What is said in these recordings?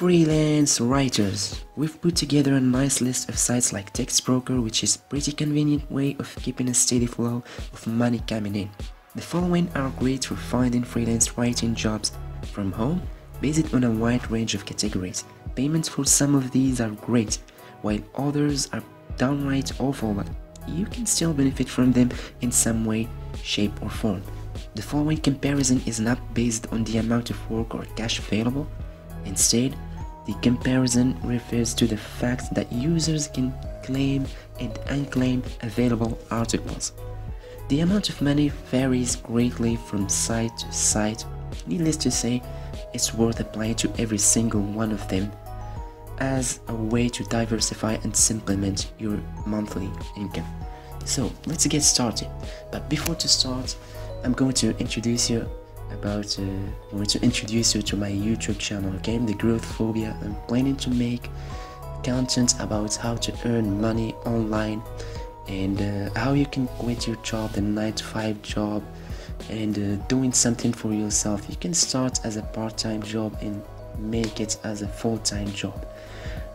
Freelance writers. We've put together a nice list of sites like Textbroker, which is a pretty convenient way of keeping a steady flow of money coming in. The following are great for finding freelance writing jobs from home, based on a wide range of categories. Payments for some of these are great, while others are downright awful, but you can still benefit from them in some way, shape or form. The following comparison is not based on the amount of work or cash available. Instead, the comparison refers to the fact that users can claim and unclaim available articles. The amount of money varies greatly from site to site. Needless to say, it's worth applying to every single one of them as a way to diversify and supplement your monthly income. So let's get started. But before to start, I'm going to introduce you to my YouTube channel, okay? The Growth Phobia. I'm planning to make content about how to earn money online and how you can quit your job, the 9-to-5 job, and doing something for yourself. You can start as a part-time job and make it as a full-time job.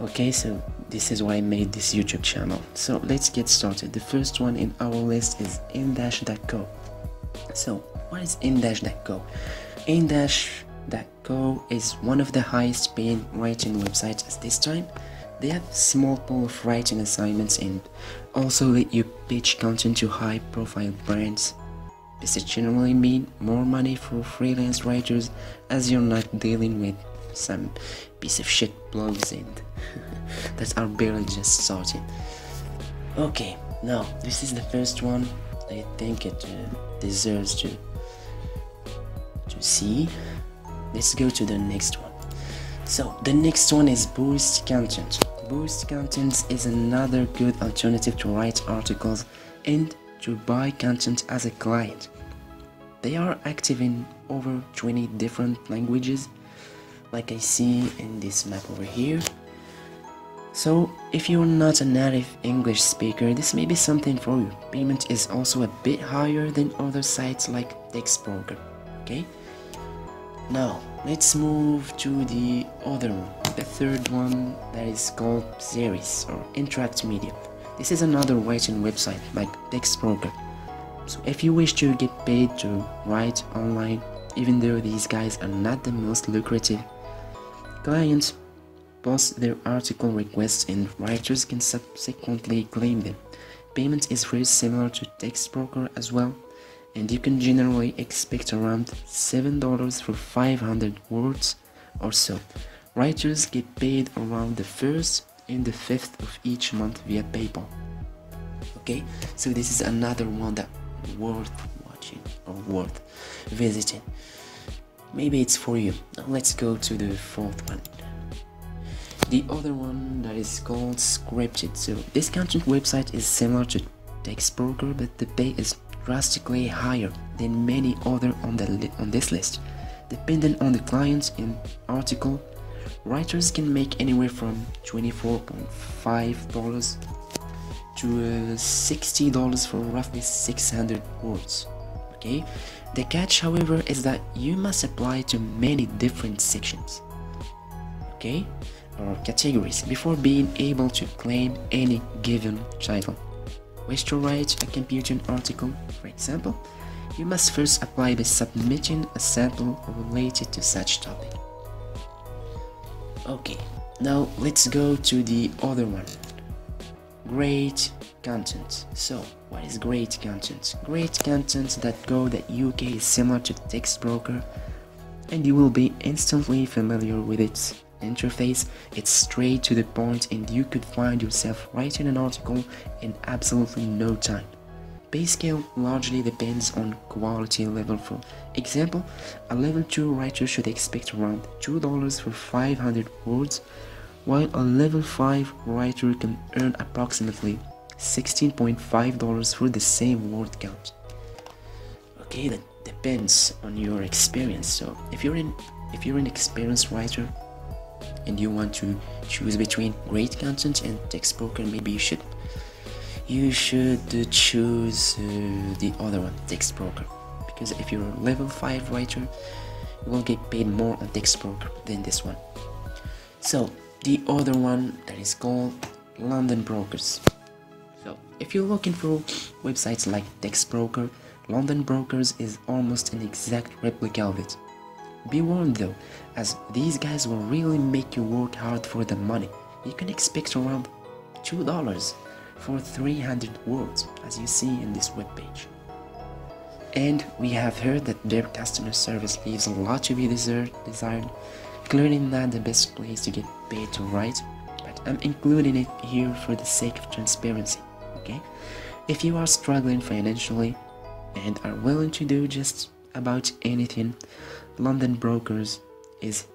Okay, so this is why I made this YouTube channel. So let's get started. The first one in our list is in-co. So what is in-co? In-co is one of the highest paying writing websites at this time. They have a small pool of writing assignments and also let you pitch content to high profile brands. This generally means more money for freelance writers, as you're not dealing with some piece of shit blogs and that are barely just starting. Okay, now this is the first one. I think it deserves to see. Let's go to the next one. So the next one is Boost Content. Boost Content is another good alternative to write articles and to buy content as a client. They are active in over 20 different languages, like I see in this map over here. So if you're not a native English speaker, this may be something for you. Payment is also a bit higher than other sites like Textbroker. Okay, now let's move to the other one, the third one, that is called Series or Interact Media. This is another writing website like Textbroker. So if you wish to get paid to write online, even though these guys are not the most lucrative, clients post their article requests and writers can subsequently claim them. Payment is very similar to Textbroker as well, and you can generally expect around $7 for 500 words or so. Writers get paid around the 1st and the 5th of each month via PayPal. Okay, so this is another one that worth watching or worth visiting. Maybe it's for you. Now let's go to the fourth one. The other one that is called Scripted. So this content website is similar to Textbroker, but the pay is drastically higher than many other on this list. Depending on the client and article, writers can make anywhere from $24.5 to $60 for roughly 600 words. Okay, the catch, however, is that you must apply to many different sections, okay, or categories before being able to claim any given title. Wish to write a computing article, for example, you must first apply by submitting a sample related to such topic. Okay, now let's go to the other one, Great Content. So what is great content? Great content.co.uk is similar to Textbroker, and you will be instantly familiar with its interface. It's straight to the point and you could find yourself writing an article in absolutely no time. Pay scale largely depends on quality level. For example, a level 2 writer should expect around $2 for 500 words, while a level 5 writer can earn approximately $16.5 for the same word count. Okay, that depends on your experience. So if you're an experienced writer and you want to choose between great content and Textbroker, maybe you should choose the other one, Textbroker, because if you're a level 5 writer, you will get paid more on Textbroker than this one. So the other one that is called London Brokers. So if you're looking for websites like Textbroker, London Brokers is almost an exact replica of it. Be warned though, as these guys will really make you work hard for the money. You can expect around $2 for 300 words, as you see in this webpage. And we have heard that their customer service leaves a lot to be desired. Clearly not the best place to get paid to write, but I'm including it here for the sake of transparency, okay? If you are struggling financially and are willing to do just about anything, London Brokers is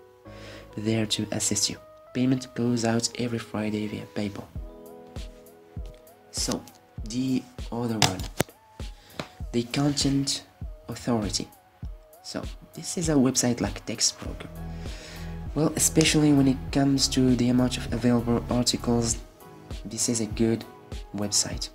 there to assist you. Payment goes out every Friday via PayPal. So the other one, the Content Authority. So this is a website like Textbroker. Well, especially when it comes to the amount of available articles, this is a good website.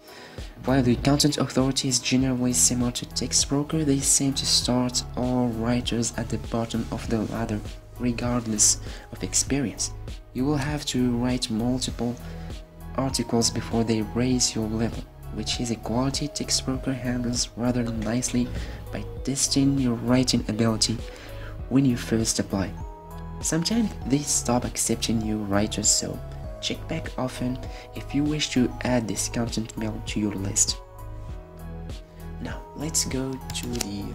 While the Content Authority is generally similar to Textbroker, they seem to start all writers at the bottom of the ladder, regardless of experience. You will have to write multiple articles before they raise your level, which is a quality Textbroker handles rather nicely by testing your writing ability when you first apply. Sometimes they stop accepting new writers, so check back often if you wish to add this content mail to your list. Now let's go to the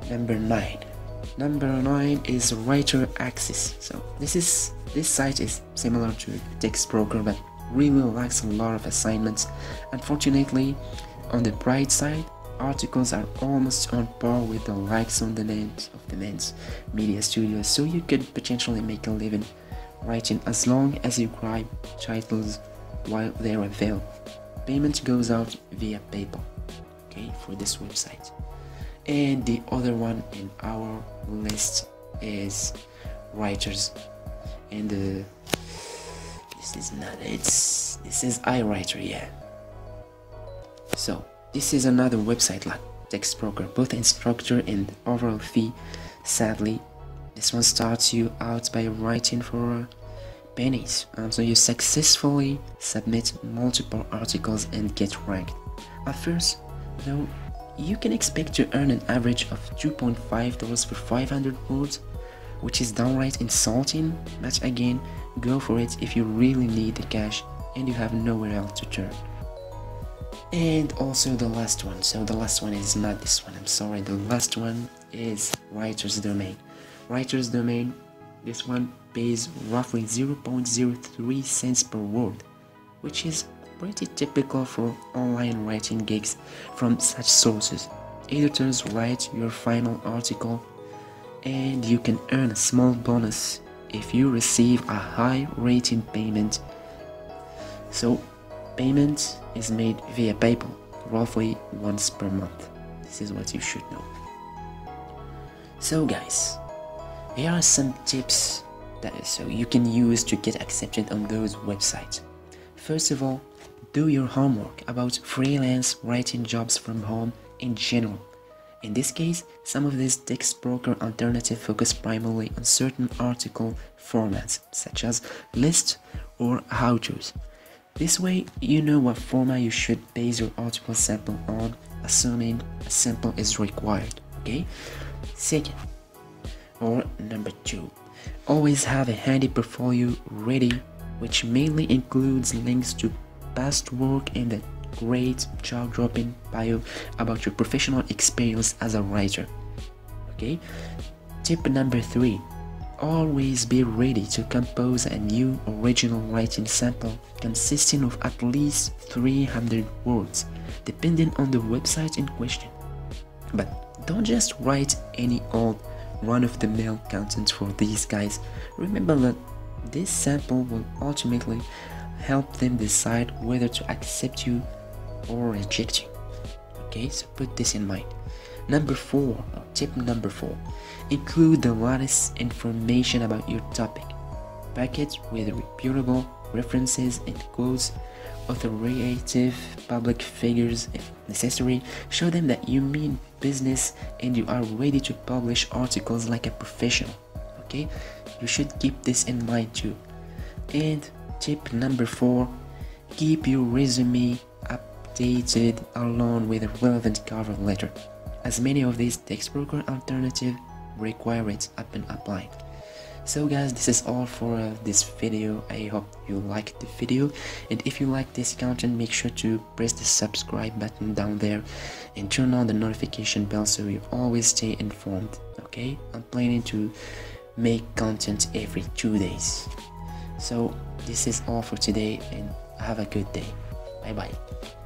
number 9. Number 9 is Writer Access. So this site is similar to Textbroker but really lacks a lot of assignments. Unfortunately, on the bright side, articles are almost on par with the likes on the names of the men's media studios, so you could potentially make a living writing as long as you grab titles while they're available. Payment goes out via PayPal, okay, for this website. And the other one in our list is Writers, and this is iWriter, yeah. So this is another website like Textbroker, both in structure and overall fee. Sadly, this one starts you out by writing for pennies until you successfully submit multiple articles and get ranked. At first, though, you can expect to earn an average of $2.5 for 500 words, which is downright insulting, but again, go for it if you really need the cash and you have nowhere else to turn. And also the last one, so the last one is not this one, I'm sorry, the last one is Writer's Domain. Writer's Domain, this one pays roughly 0.03 cents per word, which is pretty typical for online writing gigs from such sources. Editors write your final article and you can earn a small bonus if you receive a high rating payment. So payment is made via PayPal, roughly once per month. This is what you should know. So guys, here are some tips that you can use to get accepted on those websites. First of all, do your homework about freelance writing jobs from home in general. In this case, some of these Textbroker alternatives focus primarily on certain article formats, such as lists or how-tos. This way, you know what format you should base your article sample on, assuming a sample is required, okay? Second, or number 2, always have a handy portfolio ready, which mainly includes links to past work and a great jaw-dropping bio about your professional experience as a writer, okay? Tip number 3, always be ready to compose a new original writing sample consisting of at least 300 words, depending on the website in question. But don't just write any old run-of-the-mill content for these guys. Remember that this sample will ultimately help them decide whether to accept you or reject you. Okay, so put this in mind. Number 4, or tip number 4, include the latest information about your topic. Pack it with reputable references and quotes, authoritative public figures if necessary. Show them that you mean business and you are ready to publish articles like a professional. Okay, You should keep this in mind too. And tip number 4, keep your resume updated along with a relevant cover letter, as many of these Textbroker alternatives require it up and applying. So guys, this is all for this video. I hope you liked the video, and if you like this content, make sure to press the subscribe button down there and turn on the notification bell so you always stay informed. Okay, I'm planning to make content every 2 days. So this is all for today, and have a good day. Bye bye.